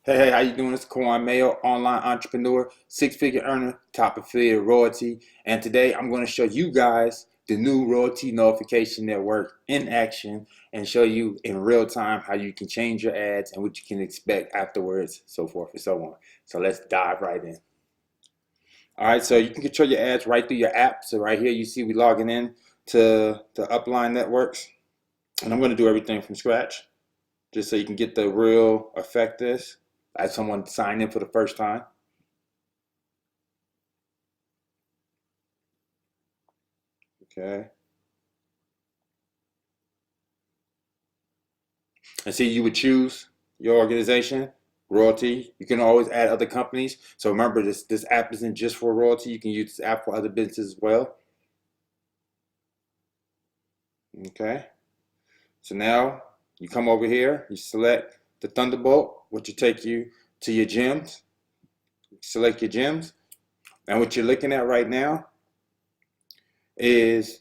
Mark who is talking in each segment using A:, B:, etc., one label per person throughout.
A: Hey, how you doing? It's Kawhi Mayo, online entrepreneur, six-figure earner, top affiliate of Royalty. And today I'm going to show you guys the new Royalty Notification Network in action and show you in real time how you can change your ads and what you can expect afterwards, so forth and so on. So let's dive right in. All right, so you can control your ads right through your app. So right here you see we logging in to the Upline Networks. And I'm going to do everything from scratch just so you can get the real effect of this as someone signed in for the first time. Okay. And see, you would choose your organization, Royalty. You can always add other companies. So remember, this app isn't just for Royalty. You can use this app for other businesses as well. Okay. So now you come over here, you select the Thunderbolt, which will take you to your gyms. Select your gyms. And what you're looking at right now is,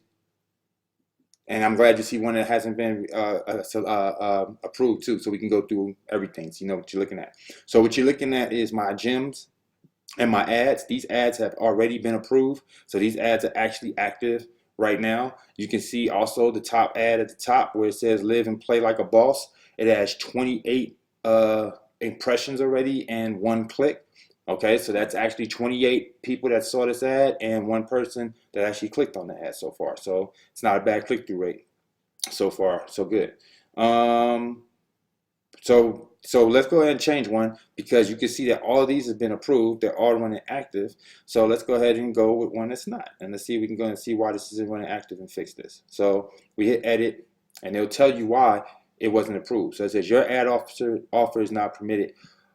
A: and I'm glad you see one that hasn't been approved too, so we can go through everything so you know what you're looking at. So what you're looking at is my gyms and my ads. These ads have already been approved, so these ads are actually active right now. You can see also the top ad at the top where it says live and play like a boss. It has 28 impressions already and one click. Okay, so that's actually 28 people that saw this ad and one person that actually clicked on the ad so far. So it's not a bad click-through rate so far, so good. Um, so let's go ahead and change one because you can see that all of these have been approved. They're all running active. So let's go ahead and go with one that's not. And let's see if we can go and see why this isn't running active and fix this. So we hit edit and it'll tell you why it wasn't approved. So it says your ad offer is not permitted.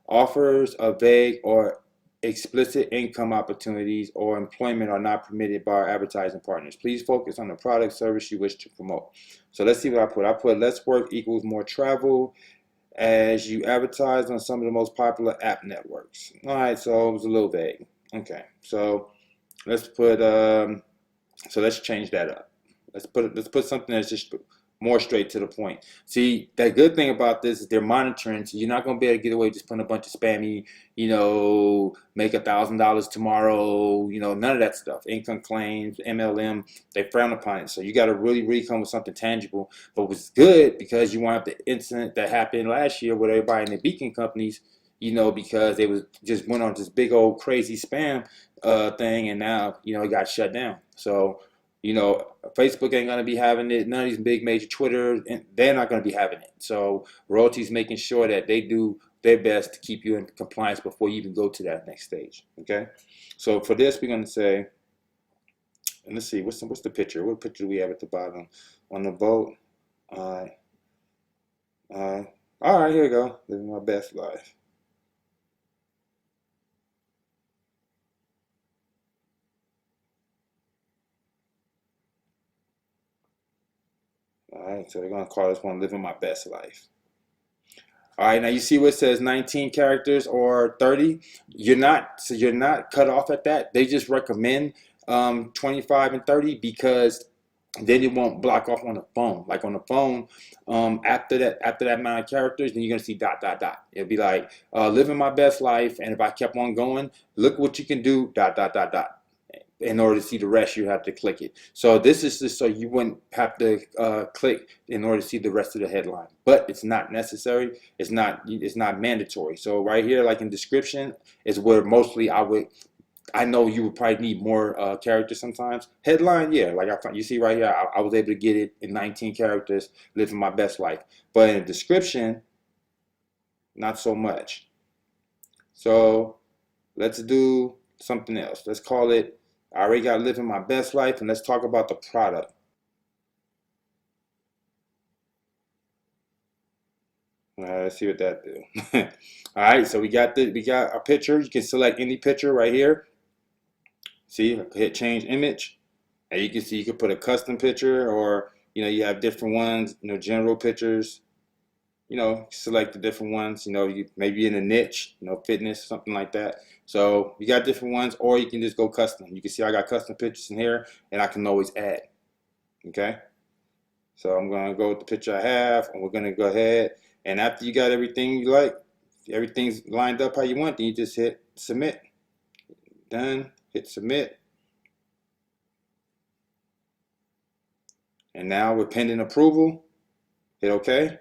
A: Offers of vague or explicit income opportunities or employment are not permitted by our advertising partners. Please focus on the product service you wish to promote. So let's see what I put. I put less work equals more travel as you advertise on some of the most popular app networks. All right, so it was a little vague. Okay, so let's put so let's change that up. Let's put something that's just more straight to the point. See, the good thing about this is they're monitoring, so you're not gonna be able to get away just putting a bunch of spammy, make $1,000 tomorrow, none of that stuff. Income claims, MLM, they frown upon it. So you got to really come with something tangible. But what's good because you want the incident that happened last year with everybody in the beacon companies, because they was just went on this big old crazy spam thing, and now it got shut down. So Facebook ain't gonna be having it. None of these big major Twitter, and they're not gonna be having it. So Royalty's making sure that they do their best to keep you in compliance before you even go to that next stage. Okay. So for this, we're gonna say, and let's see, what's the picture? What picture do we have at the bottom on the boat? Uh, uh, all right, here we go. Living my best life. All right, so we're gonna call this one "Living My Best Life." All right, now you see what it says 19 characters or 30. You're not cut off at that. They just recommend 25 and 30 because then it won't block off on the phone. Like on the phone, after that amount of characters, then you're gonna see dot dot dot. It'll be like living my best life, and if I kept on going, look what you can do dot dot dot dot. In order to see the rest, you have to click it. So this is just so you wouldn't have to click in order to see the rest of the headline. But it's not necessary. It's not mandatory. So right here, like in description, is where mostly I know you would probably need more characters sometimes. Headline, yeah, like you see right here, I was able to get it in 19 characters, living my best life. But in description, not so much. So let's do something else. Let's call it I already got living my best life, and let's talk about the product. Let's see what that do. All right, so we got a picture. You can select any picture right here. See, hit change image, and you can see you can put a custom picture, or you have different ones. General pictures. Select the different ones. You maybe in a niche, fitness, something like that. So you got different ones, or you can just go custom. You can see I got custom pictures in here, and I can always add. Okay. So I'm going to go with the picture I have, and we're going to go ahead. And after you got everything you like, everything's lined up how you want, then you just hit submit. Done. Hit submit. And now we're pending approval. Hit OK.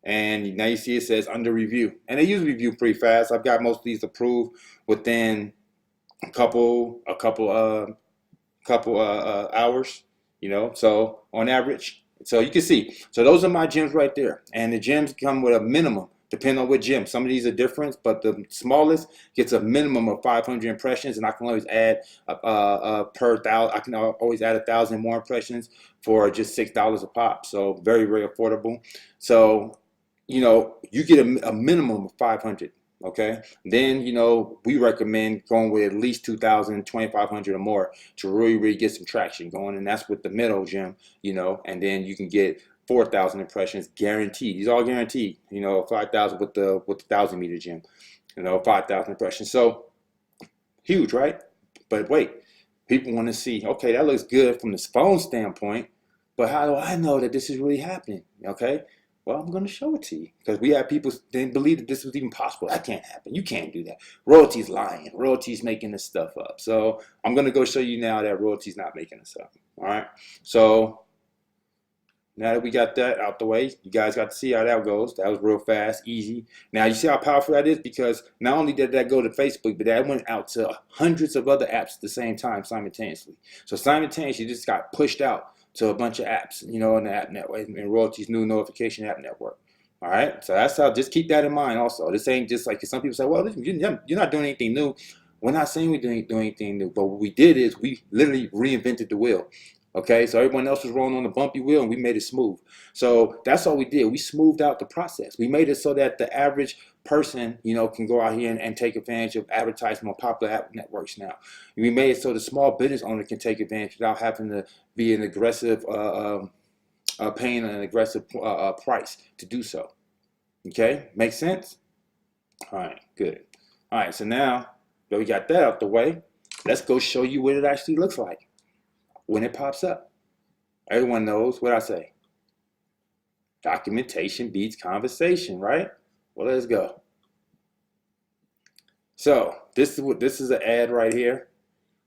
A: And now you see it says under review. And they usually review pretty fast. I've got most of these approved within a couple hours, so on average. So you can see, so those are my gyms right there, and the gyms come with a minimum depending on what gym. Some of these are different, but the smallest gets a minimum of 500 impressions, and I can always add per thousand. I can always add 1,000 more impressions for just $6 a pop. So very, very affordable. So you get a minimum of 500. Okay, then we recommend going with at least 2,000, 2,500 or more to really get some traction going, and that's with the middle gym, and then you can get 4,000 impressions guaranteed. These are all guaranteed. 5,000 with the 1,000-meter gym, 5,000 impressions. So huge, right? But wait, people want to see, okay, that looks good from the phone standpoint, but how do I know that this is really happening? Okay. Well, I'm going to show it to you because we have people didn't believe that this was even possible. That can't happen. You can't do that. Royalty's lying. Royalty's making this stuff up. So I'm going to go show you now that Royalty's not making this up. All right. So now that we got that out the way, you guys got to see how that goes. That was real fast, easy. Now you see how powerful that is because not only did that go to Facebook, but that went out to hundreds of other apps at the same time simultaneously. So simultaneously, just got pushed out to a bunch of apps, in the app network, and Royalty's new notification app network. All right, so that's how. Just keep that in mind. Also, this ain't just like some people say, "Well, you're not doing anything new." We're not saying we're doing anything new, but what we did is we literally reinvented the wheel. Okay, so everyone else was rolling on the bumpy wheel, and we made it smooth. So that's all we did. We smoothed out the process. We made it so that the average person, can go out here and take advantage of advertisement on popular app networks now. We made it so the small business owner can take advantage without having to be an aggressive, paying an aggressive price to do so. Okay, makes sense? All right, good. All right, so now that we got that out the way, let's go show you what it actually looks like when it pops up. Everyone knows what I say. Documentation beats conversation, right? Well, let's go. So this is an ad right here.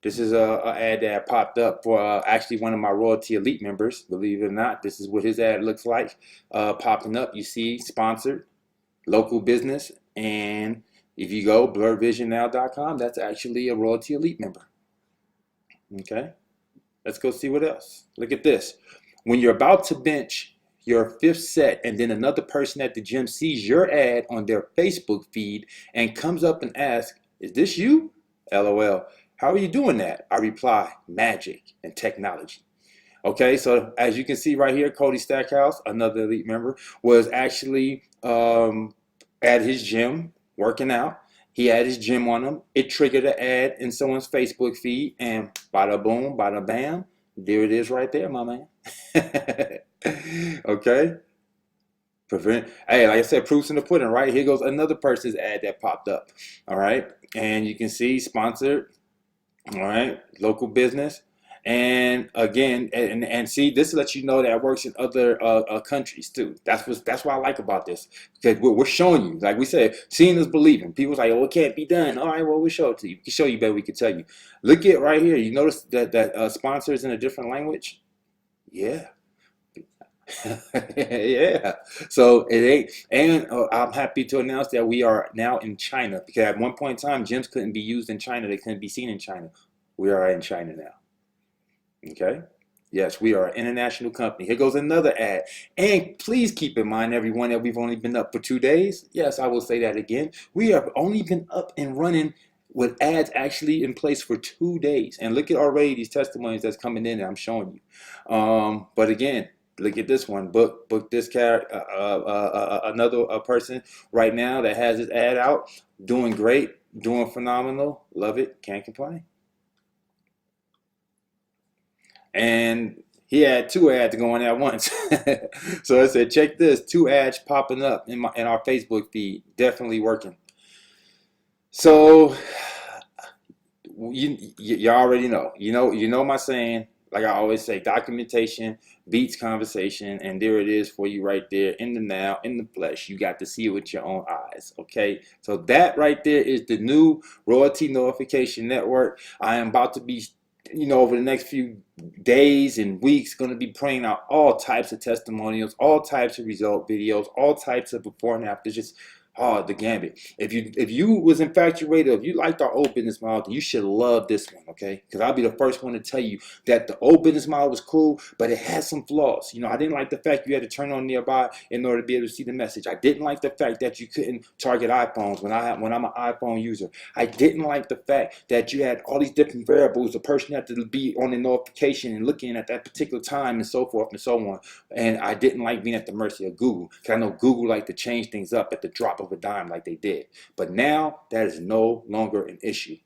A: This is a ad that popped up for actually one of my Royalty Elite members. Believe it or not, this is what his ad looks like. Popping up, you see sponsored, local business, and if you go blurvisionnow.com, that's actually a Royalty Elite member. Okay. Let's go see what else. Look at this. When you're about to bench your 5th set and then another person at the gym sees your ad on their Facebook feed and comes up and asks, "Is this you?" LOL. How are you doing that? I reply, magic and technology. Okay, so as you can see right here, Cody Stackhouse, another Elite member, was actually at his gym working out. He had his gym on him. It triggered an ad in someone's Facebook feed, and bada boom, bada bam, there it is right there, my man. Okay. Hey, like I said, proof's in the pudding, right? Here goes another person's ad that popped up. All right, and you can see sponsored. All right, local business. And again, and see, this lets you know that it works in other countries too. That's what I like about this, because we're showing you, like we said, seeing is believing. People's like, "Oh, it can't be done." All right, well, we'll show it to you. We can show you better. We can tell you. Look at right here. You notice that sponsor is in a different language. Yeah. Yeah. So it ain't, and I'm happy to announce that we are now in China, because at one point in time, gyms couldn't be used in China. They couldn't be seen in China. We are in China now. Okay. Yes, we are an international company. Here goes another ad. And please keep in mind, everyone, that we've only been up for 2 days. Yes, I will say that again. We have only been up and running with ads actually in place for 2 days. And look at already these testimonies that's coming in that I'm showing you. But again, look at this one. Book this another person right now that has his ad out, doing great, doing phenomenal. Love it. Can't complain. And he had 2 ads going at once. So I said, check this, 2 ads popping up in our Facebook feed, definitely working. So you already know, you know my saying, Like I always say, documentation beats conversation, and there it is for you right there in the now, in the flesh. You got to see it with your own eyes, okay? So that right there is the new Royalty Notification Network. I am about to be, over the next few days and weeks, going to be praying out all types of testimonials, all types of result videos, all types of before and after, just the gambit. If you was infatuated, if you liked our old business model, you should love this one, okay? Because I'll be the first one to tell you that the old business model was cool, but it had some flaws. I didn't like the fact you had to turn on nearby in order to be able to see the message. I didn't like the fact that you couldn't target iPhones when I'm an iPhone user. I didn't like the fact that you had all these different variables. The person had to be on the notification and looking at that particular time and so forth and so on. And I didn't like being at the mercy of Google, because I know Google like to change things up at the drop of a dime like they did. But now that is no longer an issue.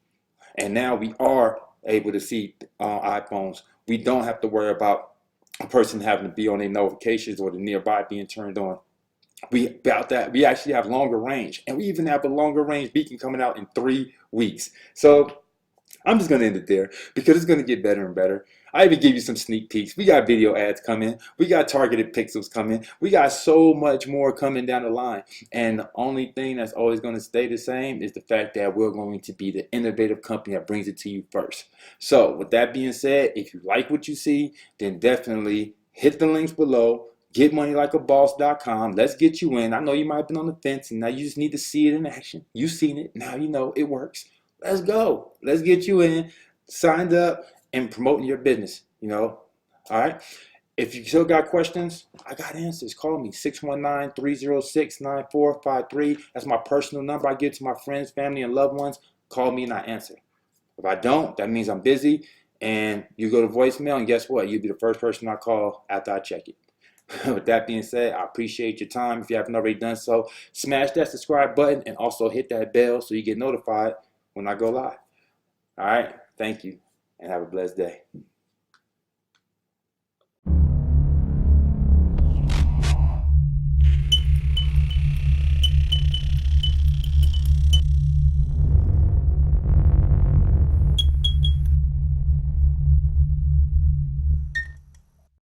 A: And now we are able to see iPhones. We don't have to worry about a person having to be on their notifications or the nearby being turned on. We actually have longer range, and we even have a longer range beacon coming out in 3 weeks. So I'm just going to end it there because it's going to get better and better. I even give you some sneak peeks. We got video ads coming. We got targeted pixels coming. We got so much more coming down the line. And the only thing that's always going to stay the same is the fact that we're going to be the innovative company that brings it to you first. So with that being said, if you like what you see, then definitely hit the links below. GetMoneyLikeABoss.com. Let's get you in. I know you might have been on the fence, and now you just need to see it in action. You've seen it. Now you know it works. Let's go. Let's get you in, signed up, and promoting your business. All right? If you still got questions, I got answers. Call me, 619-306-9453. That's my personal number I give to my friends, family, and loved ones. Call me and I answer. If I don't, that means I'm busy, and you go to voicemail, and guess what? You'll be the first person I call after I check it. With that being said, I appreciate your time. If you haven't already done so, smash that subscribe button and also hit that bell so you get notified when I go live. All right? Thank you, and have a blessed day.